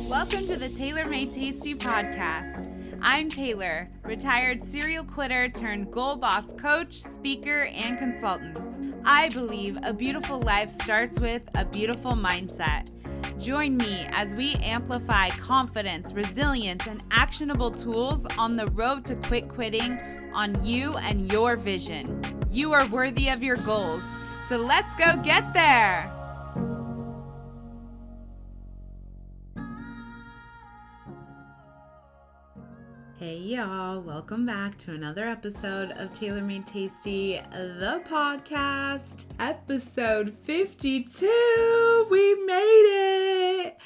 Welcome to the Taylor Made Tasty podcast. I'm Taylor, retired serial quitter turned goal boss coach, speaker, and consultant. I believe a beautiful life starts with a beautiful mindset. Join me as we amplify confidence, resilience, and actionable tools on the road to quit quitting on you and your vision. You are worthy of your goals, so let's go get there. Hey y'all, welcome back to another episode of Taylor Made Tasty, the podcast, episode 52. We made it.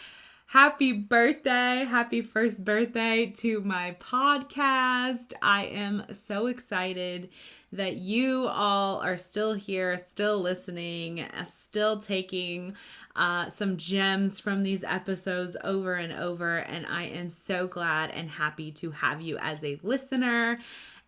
Happy birthday. Happy first birthday to my podcast. I am so excited that you all are still here, still listening, still taking some gems from these episodes over and over. And I am so glad and happy to have you as a listener.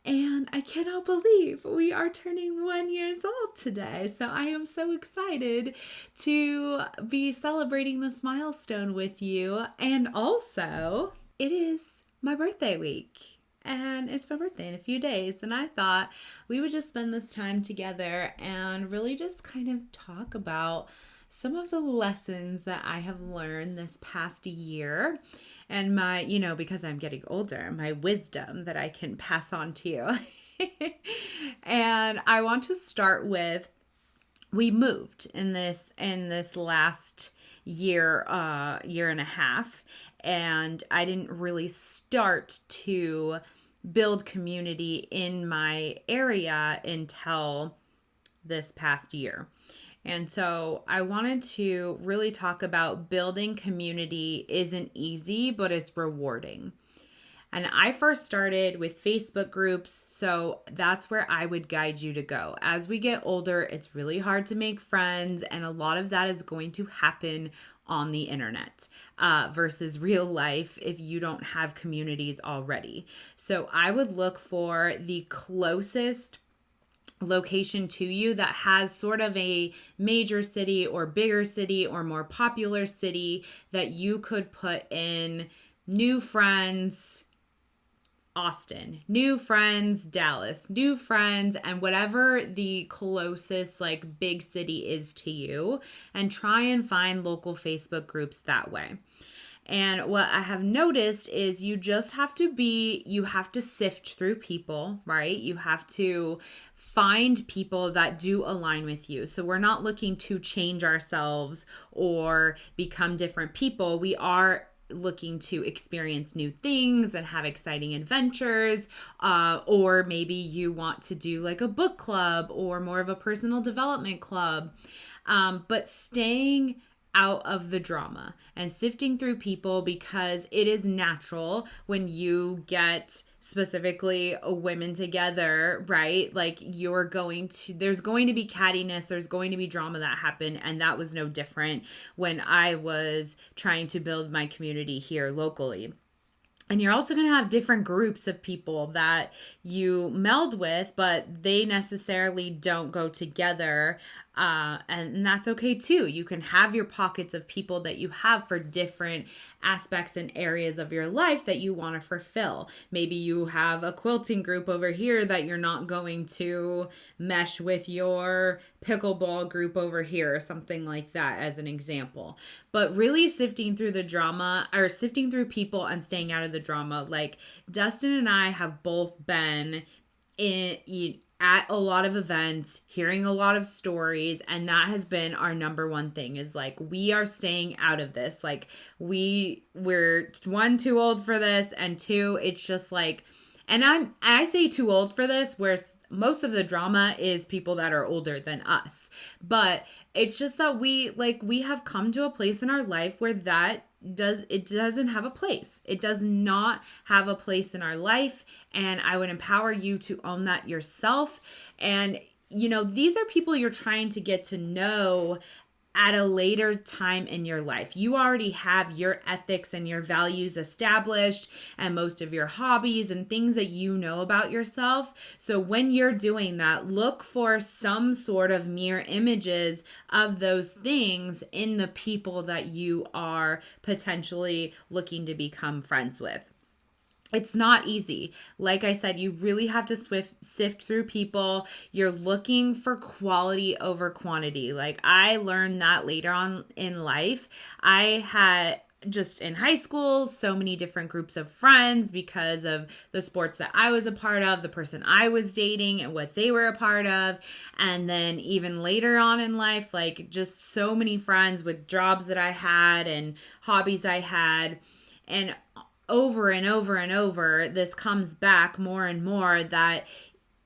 And I cannot believe we are turning 1 year old today. So I am so excited to be celebrating this milestone with you. And also, it is my birthday week. And it's my birthday in a few days. And I thought we would just spend this time together and really just kind of talk about some of the lessons that I have learned this past year and my, because I'm getting older, my wisdom that I can pass on to you. And I want to start with, we moved in this last year and a half, and I didn't really start to build community in my area until this past year. And so I wanted to really talk about building community isn't easy, but it's rewarding. And I first started with Facebook groups, so that's where I would guide you to go. As we get older, it's really hard to make friends, and a lot of that is going to happen on the internet versus real life if you don't have communities already. So I would look for the closest location to you that has sort of a major city or bigger city or more popular city that you could put in new friends, Austin, new friends, Dallas, new friends, and whatever the closest big city is to you, and try and find local Facebook groups that way. And what I have noticed is you have to sift through people, right? You have to find people that do align with you. So we're not looking to change ourselves or become different people. We are looking to experience new things and have exciting adventures, or maybe you want to do like a book club or more of a personal development club, but staying out of the drama and sifting through people, because it is natural when you get specifically women together, right? There's going to be cattiness, there's going to be drama that happened, and that was no different when I was trying to build my community here locally. And you're also going to have different groups of people that you meld with, but they necessarily don't go together. And that's okay too. You can have your pockets of people that you have for different aspects and areas of your life that you want to fulfill. Maybe you have a quilting group over here that you're not going to mesh with your pickleball group over here, or something like that as an example. But really sifting through the drama, or sifting through people and staying out of the drama. Like Dustin and I have both been at a lot of events, hearing a lot of stories, and that has been our number one thing, is we are staying out of this. We're one, too old for this, and two, it's just and I say too old for this, where most of the drama is people that are older than us. But it's just that we have come to a place in our life where it doesn't have a place. It does not have a place in our life. And I would empower you to own that yourself. And, these are people you're trying to get to know at a later time in your life. You already have your ethics and your values established and most of your hobbies and things that you know about yourself. So when you're doing that, look for some sort of mirror images of those things in the people that you are potentially looking to become friends with. It's not easy. Like I said, you really have to sift through people. You're looking for quality over quantity. Like I learned that later on in life. I had just in high school, so many different groups of friends because of the sports that I was a part of, the person I was dating and what they were a part of. And then even later on in life, like just so many friends with jobs that I had and hobbies I had. And over and over and over, this comes back more and more that,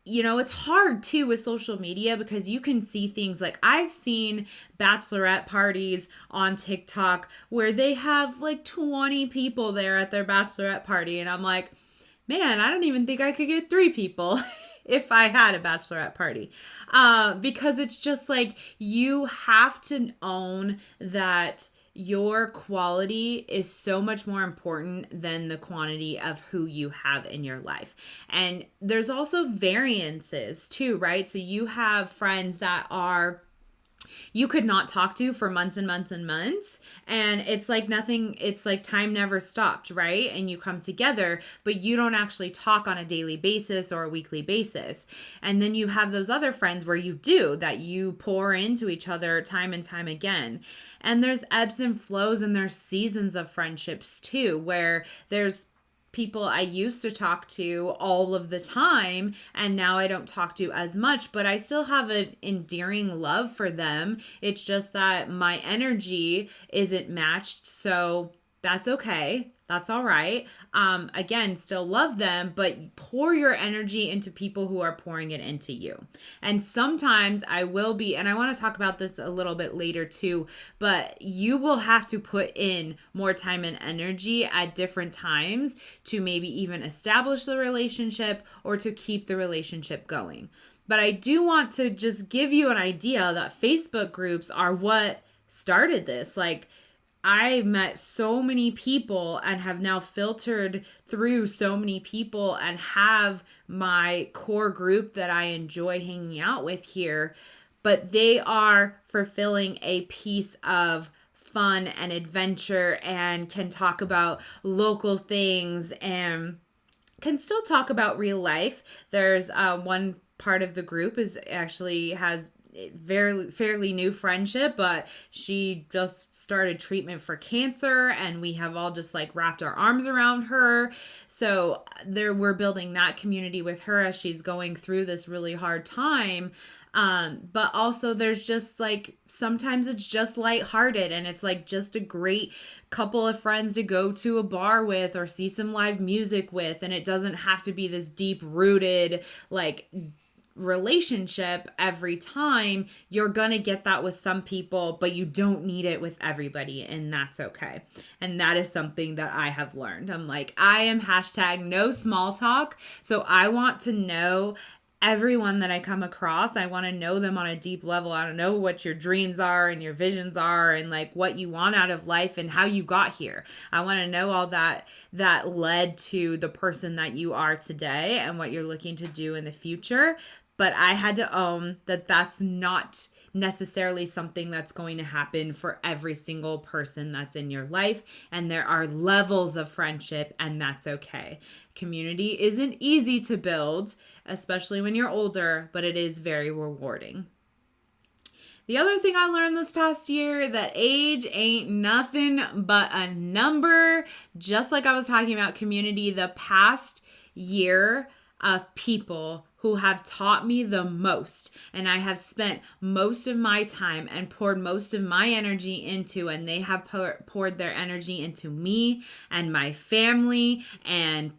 it's hard too with social media because you can see things like I've seen bachelorette parties on TikTok where they have like 20 people there at their bachelorette party. And I'm like, man, I don't even think I could get 3 people if I had a bachelorette party. Because it's just like you have to own that your quality is so much more important than the quantity of who you have in your life. And there's also variances too, right? So you have friends that you could not talk to for months and months and months. And it's like nothing, it's like time never stopped, right? And you come together, but you don't actually talk on a daily basis or a weekly basis. And then you have those other friends where you do, that you pour into each other time and time again. And there's ebbs and flows and there's seasons of friendships too, where there's people I used to talk to all of the time and now I don't talk to as much, but I still have an endearing love for them. It's just that my energy isn't matched, so that's okay. That's all right. Again, still love them, but pour your energy into people who are pouring it into you. And sometimes I will be, and I want to talk about this a little bit later too, but you will have to put in more time and energy at different times to maybe even establish the relationship or to keep the relationship going. But I do want to just give you an idea that Facebook groups are what started this. Like, I met so many people and have now filtered through so many people and have my core group that I enjoy hanging out with here, but they are fulfilling a piece of fun and adventure and can talk about local things and can still talk about real life. There's one part of the group has fairly new friendship, but she just started treatment for cancer and we have all just like wrapped our arms around her. So we're building that community with her as she's going through this really hard time. But also there's just like, sometimes it's just lighthearted and it's like just a great couple of friends to go to a bar with or see some live music with. And it doesn't have to be this deep rooted, like, relationship every time. You're gonna get that with some people, but you don't need it with everybody, and that's okay. And that is something that I have learned. I'm like, I am #no small talk, so I want to know everyone that I come across. I want to know them on a deep level. I don't know what your dreams are and your visions are and like what you want out of life and how you got here. I want to know all that led to the person that you are today and what you're looking to do in the future. But I had to own that that's not necessarily something that's going to happen for every single person that's in your life. And there are levels of friendship, and that's okay. Community isn't easy to build, especially when you're older, but it is very rewarding. The other thing I learned this past year, that age ain't nothing but a number. Just like I was talking about community, the past year of people who have taught me the most and I have spent most of my time and poured most of my energy into, and they have poured their energy into me and my family and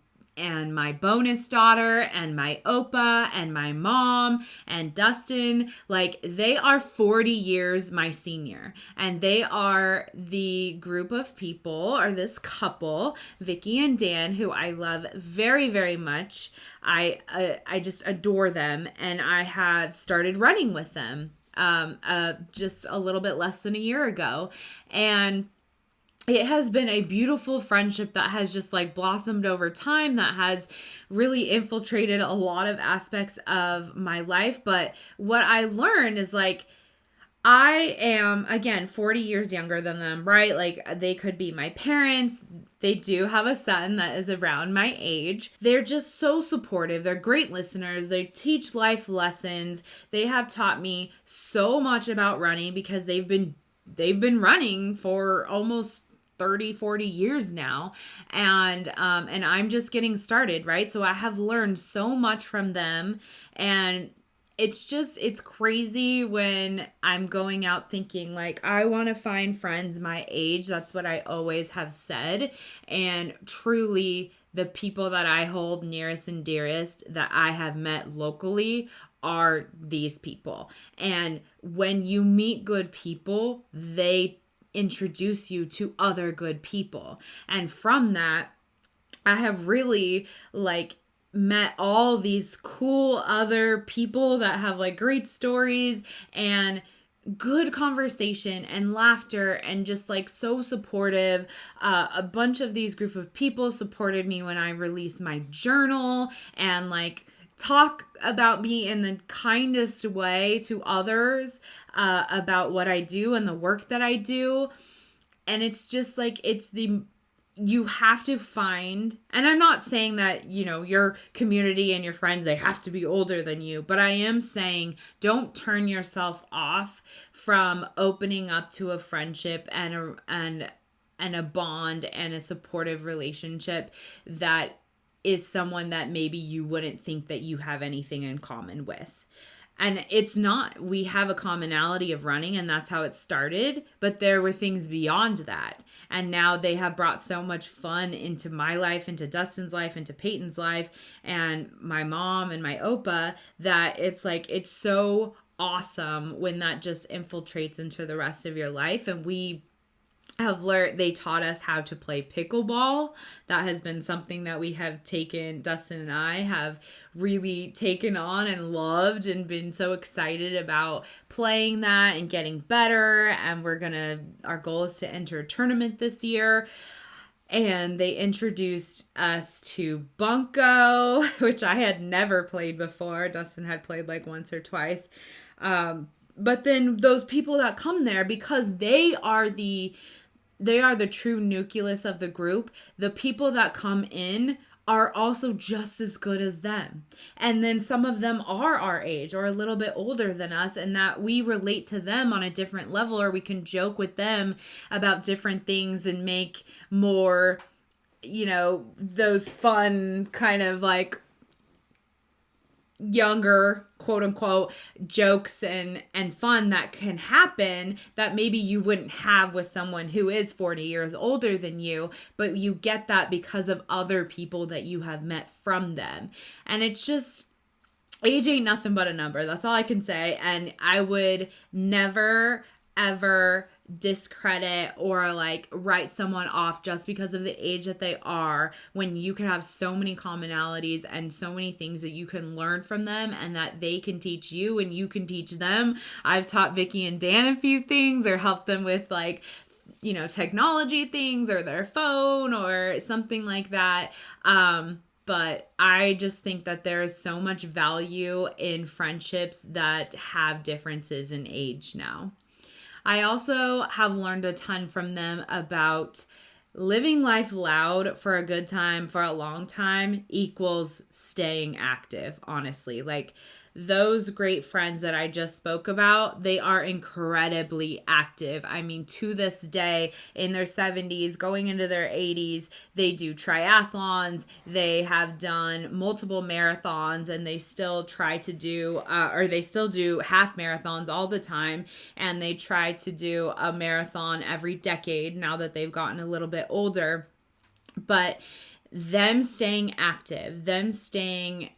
my bonus daughter and my Opa and my mom and Dustin. Like, they are 40 years my senior, and they are the group of people, or this couple, Vicky and Dan, who I love very, very much. I just adore them, and I have started running with them. just a little bit less than a year ago. And it has been a beautiful friendship that has just like blossomed over time, that has really infiltrated a lot of aspects of my life. But what I learned is like, I am, again, 40 years younger than them, right? Like, they could be my parents. They do have a son that is around my age. They're just so supportive. They're great listeners. They teach life lessons. They have taught me so much about running because they've been running for almost 30-40 years now, and I'm just getting started, right? So I have learned so much from them, and it's crazy when I'm going out thinking like, I want to find friends my age. That's what I always have said. And truly, the people that I hold nearest and dearest that I have met locally are these people. And when you meet good people, they introduce you to other good people. And from that, I have really like met all these cool other people that have like great stories and good conversation and laughter and just like so supportive. A bunch of these group of people supported me when I released my journal and like talk about me in the kindest way to others about what I do and the work that I do. And it's just like, you have to find, and I'm not saying that, your community and your friends, they have to be older than you, but I am saying don't turn yourself off from opening up to a friendship and a bond and a supportive relationship that is someone that maybe you wouldn't think that you have anything in common with. And it's not, we have a commonality of running and that's how it started, but there were things beyond that. And now they have brought so much fun into my life, into Dustin's life, into Peyton's life, and my mom and my Opa, that it's like, it's so awesome when that just infiltrates into the rest of your life. And we have learned, they taught us how to play pickleball. That has been something that we have taken, Dustin and I have really taken on and loved and been so excited about playing that and getting better. And our goal is to enter a tournament this year. And they introduced us to Bunko, which I had never played before. Dustin had played like once or twice. But then those people that come there, because they are the true nucleus of the group, the people that come in are also just as good as them. And then some of them are our age or a little bit older than us, and that we relate to them on a different level, or we can joke with them about different things and make more, those fun kind of like younger quote unquote jokes and fun that can happen that maybe you wouldn't have with someone who is 40 years older than you, but you get that because of other people that you have met from them. And it's just, age ain't nothing but a number. That's all I can say. And I would never ever discredit or like write someone off just because of the age that they are, when you can have so many commonalities and so many things that you can learn from them and that they can teach you and you can teach them. I've taught Vicky and Dan a few things or helped them with like, technology things or their phone or something like that. But I just think that there is so much value in friendships that have differences in age now. I also have learned a ton from them about living life loud for a good time, for a long time, equals staying active, honestly. Like, those great friends that I just spoke about, they are incredibly active. I mean, to this day, in their 70s, going into their 80s, they do triathlons, they have done multiple marathons, and they still try to do, they still do half marathons all the time, and they try to do a marathon every decade now that they've gotten a little bit older. But them staying active, them staying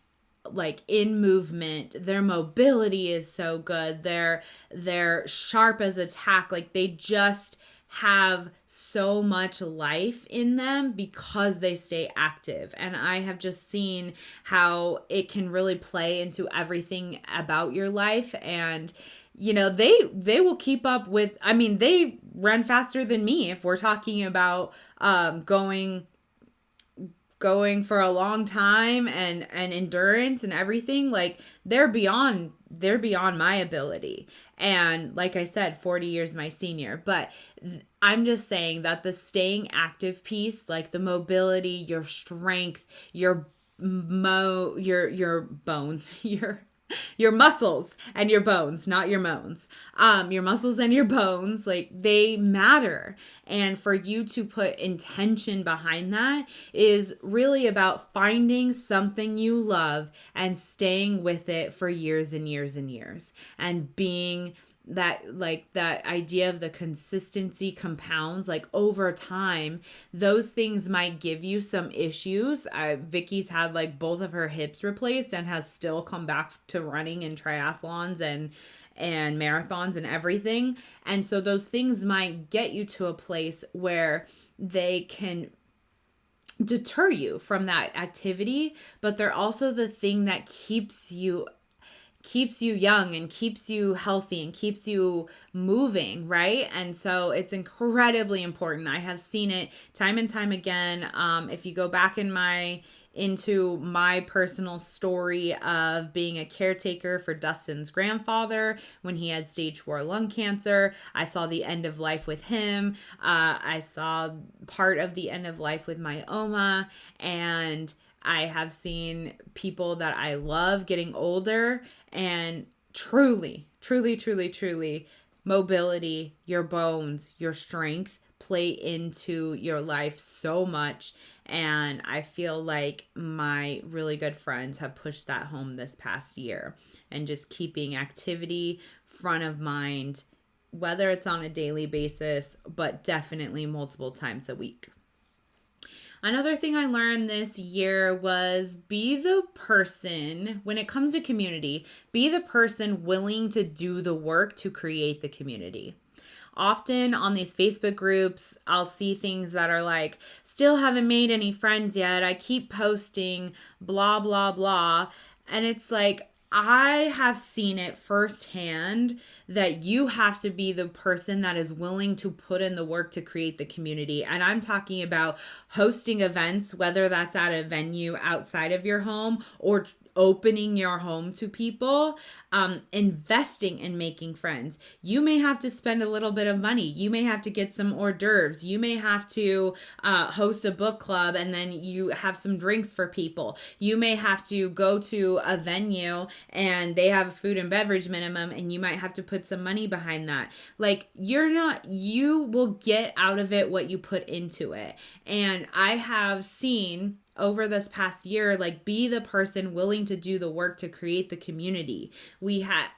like in movement, their mobility is so good, they're sharp as a tack, like they just have so much life in them because they stay active. And I have just seen how it can really play into everything about your life. And they will keep up with, I mean, they run faster than me if we're talking about going for a long time and endurance and everything. Like they're beyond my ability. And like I said, 40 years my senior. But I'm just saying that the staying active piece, like the mobility, your strength, your bones, your muscles and your bones, not your moans. Your muscles and your bones, like they matter. And for you to put intention behind that is really about finding something you love and staying with it for years and years and years, and being that idea of the consistency compounds. Like over time, those things might give you some issues. Vicky's had like both of her hips replaced and has still come back to running in triathlons and marathons and everything. And so those things might get you to a place where they can deter you from that activity, but they're also the thing that keeps you young and keeps you healthy and keeps you moving, right? And so it's incredibly important. I have seen it time and time again. If you go back into my personal story of being a caretaker for Dustin's grandfather when he had stage 4 lung cancer, I saw the end of life with him. I saw part of the end of life with my Oma, and I have seen people that I love getting older, and truly, mobility, your bones, your strength play into your life so much. And I feel like my really good friends have pushed that home this past year, and just keeping activity front of mind, whether it's on a daily basis, but definitely multiple times a week. Another thing I learned this year was be the person, when it comes to community, be the person willing to do the work to create the community. Often on these Facebook groups, I'll see things that are like, still haven't made any friends yet. I keep posting, blah, blah, blah. And it's like, I have seen it firsthand that you have to be the person that is willing to put in the work to create the community. And I'm talking about hosting events, whether that's at a venue outside of your home or opening your home to people, investing in making friends. You may have to spend a little bit of money. You may have to get some hors d'oeuvres. You may have to host a book club and then you have some drinks for people. You may have to go to a venue and they have a food and beverage minimum and you might have to put some money behind that. Like you will get out of it what you put into it. And I have seen over this past year, like, be the person willing to do the work to create the community.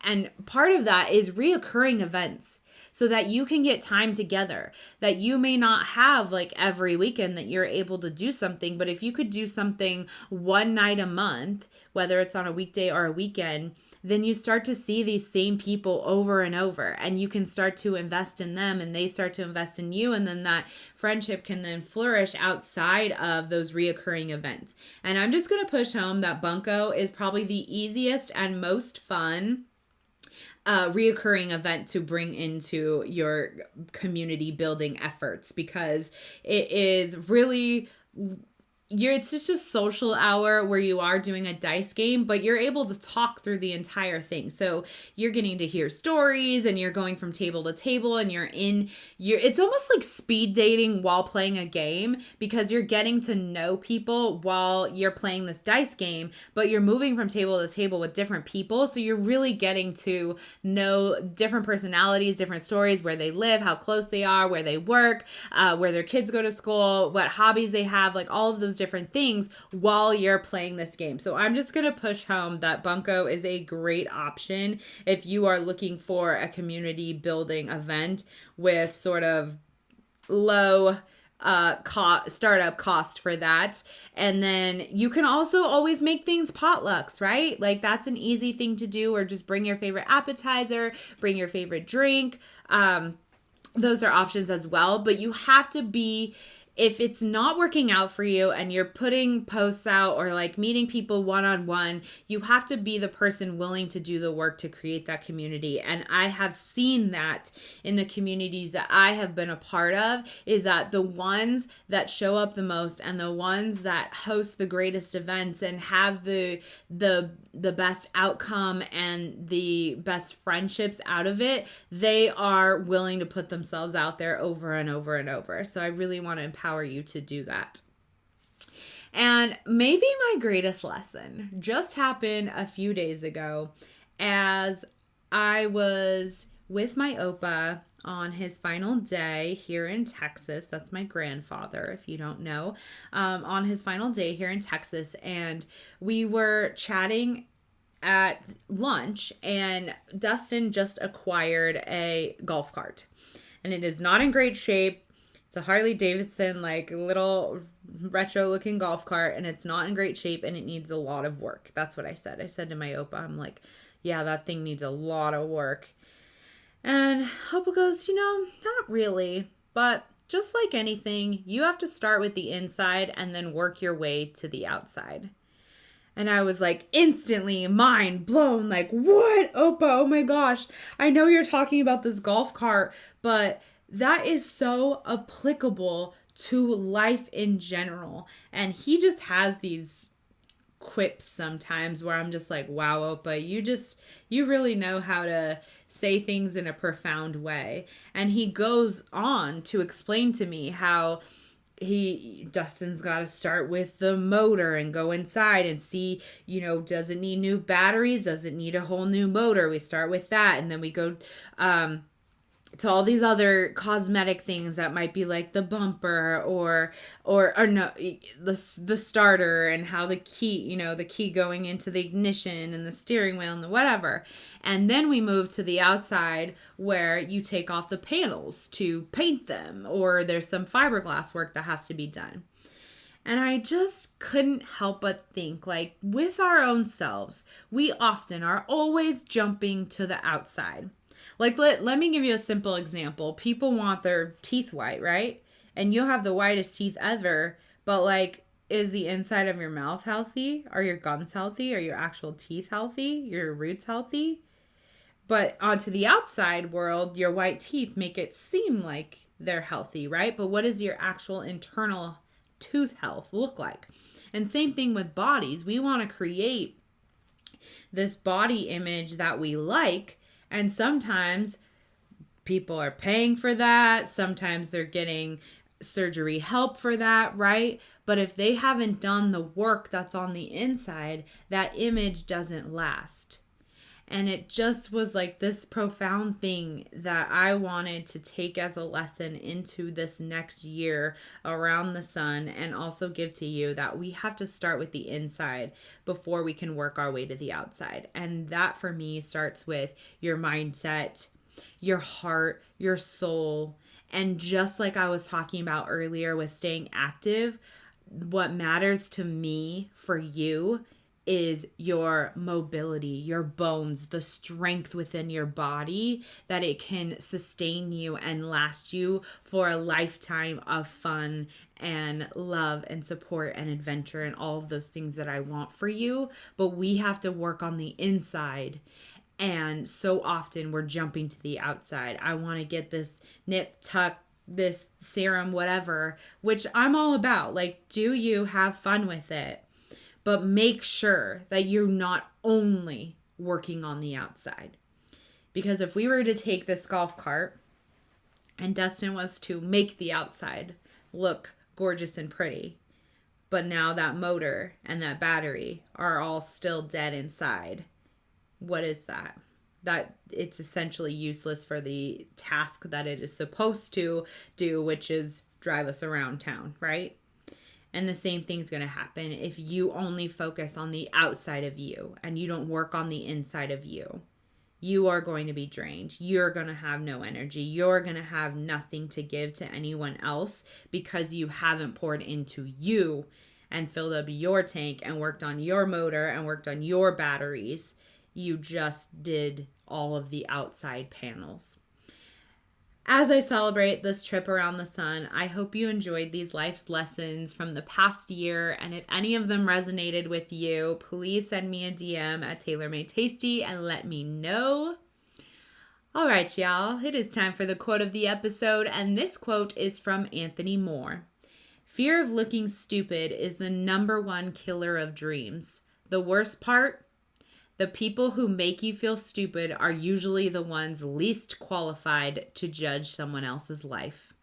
And part of that is reoccurring events so that you can get time together, that you may not have like every weekend that you're able to do something, but if you could do something one night a month, whether it's on a weekday or a weekend, then you start to see these same people over and over, and you can start to invest in them and they start to invest in you. And then that friendship can then flourish outside of those reoccurring events. And I'm just going to push home that Bunko is probably the easiest and most fun reoccurring event to bring into your community building efforts, because it is really it's just a social hour where you are doing a dice game, but you're able to talk through the entire thing. So you're getting to hear stories and you're going from table to table and it's almost like speed dating while playing a game, because you're getting to know people while you're playing this dice game, but you're moving from table to table with different people. So you're really getting to know different personalities, different stories, where they live, how close they are, where they work, where their kids go to school, what hobbies they have, like all of those different things while you're playing this game. So I'm just going to push home that Bunko is a great option if you are looking for a community building event with sort of low startup cost for that. And then you can also always make things potlucks, right? Like that's an easy thing to do, or just bring your favorite appetizer, bring your favorite drink. Those are options as well, but you have to be if it's not working out for you and you're putting posts out or like meeting people one-on-one, you have to be the person willing to do the work to create that community. And I have seen that in the communities that I have been a part of, is that the ones that show up the most and the ones that host the greatest events and have the best outcome and the best friendships out of it, they are willing to put themselves out there over and over and over. So I really want to empower you to do that. And maybe my greatest lesson just happened a few days ago as I was with my Opa on his final day here in Texas. That's my grandfather, if you don't know, on his final day here in Texas. And we were chatting at lunch, and Dustin just acquired a golf cart, and it is not in great shape. It's a Harley Davidson, like little retro looking golf cart, and it's not in great shape and it needs a lot of work. That's what I said. I said to my Opa, I'm like, yeah, that thing needs a lot of work. And Opa goes, not really, but just like anything, you have to start with the inside and then work your way to the outside. And I was like instantly mind blown, like, what, Opa? Oh my gosh. I know you're talking about this golf cart, but that is so applicable to life in general. And he just has these quips sometimes where I'm just like, wow, Opa, you really know how to say things in a profound way. And he goes on to explain to me how Dustin's got to start with the motor and go inside and see, does it need new batteries? Does it need a whole new motor? We start with that. And then we go, to all these other cosmetic things that might be like the bumper or no, the starter, and how the key going into the ignition and the steering wheel and the whatever. And then we move to the outside where you take off the panels to paint them, or there's some fiberglass work that has to be done. And I just couldn't help but think, like, with our own selves, we often are always jumping to the outside. Like, let me give you a simple example. People want their teeth white, right? And you'll have the whitest teeth ever, but like, is the inside of your mouth healthy? Are your gums healthy? Are your actual teeth healthy? Your roots healthy? But onto the outside world, your white teeth make it seem like they're healthy, right? But what does your actual internal tooth health look like? And same thing with bodies. We want to create this body image that we like. And sometimes people are paying for that. Sometimes they're getting surgery help for that, right? But if they haven't done the work that's on the inside, that image doesn't last. And it just was like this profound thing that I wanted to take as a lesson into this next year around the sun, and also give to you that we have to start with the inside before we can work our way to the outside. And that for me starts with your mindset, your heart, your soul. And just like I was talking about earlier with staying active, what matters to me for you is your mobility, your bones, the strength within your body, that it can sustain you and last you for a lifetime of fun and love and support and adventure and all of those things that I want for you. But we have to work on the inside. And so often we're jumping to the outside. I want to get this nip tuck, this serum, whatever, which I'm all about. Like, do you have fun with it? But make sure that you're not only working on the outside. Because if we were to take this golf cart and Dustin was to make the outside look gorgeous and pretty, but now that motor and that battery are all still dead inside, what is that? That it's essentially useless for the task that it is supposed to do, which is drive us around town, right? And the same thing's going to happen if you only focus on the outside of you and you don't work on the inside of you. You are going to be drained. You're going to have no energy. You're going to have nothing to give to anyone else because you haven't poured into you and filled up your tank and worked on your motor and worked on your batteries. You just did all of the outside panels. As I celebrate this trip around the sun, I hope you enjoyed these life's lessons from the past year. And if any of them resonated with you, please send me a DM at TaylorMadeTasty and let me know. All right, y'all, it is time for the quote of the episode. And this quote is from Anthony Moore. Fear of looking stupid is the number one killer of dreams. The worst part? The people who make you feel stupid are usually the ones least qualified to judge someone else's life.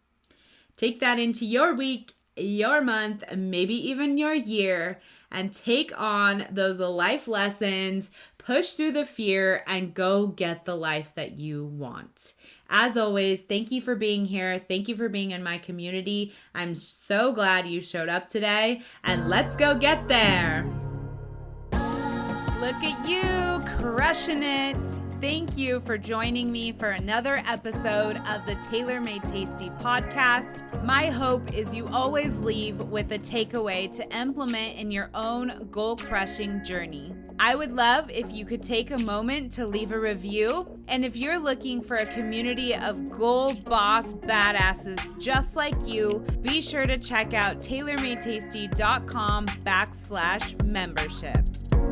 Take that into your week, your month, maybe even your year, and take on those life lessons, push through the fear, and go get the life that you want. As always, thank you for being here. Thank you for being in my community. I'm so glad you showed up today, and let's go get there. Look at you, crushing it. Thank you for joining me for another episode of the Tailor Made Tasty podcast. My hope is you always leave with a takeaway to implement in your own goal-crushing journey. I would love if you could take a moment to leave a review. And if you're looking for a community of goal boss badasses just like you, be sure to check out TaylorMadeTasty.com/membership.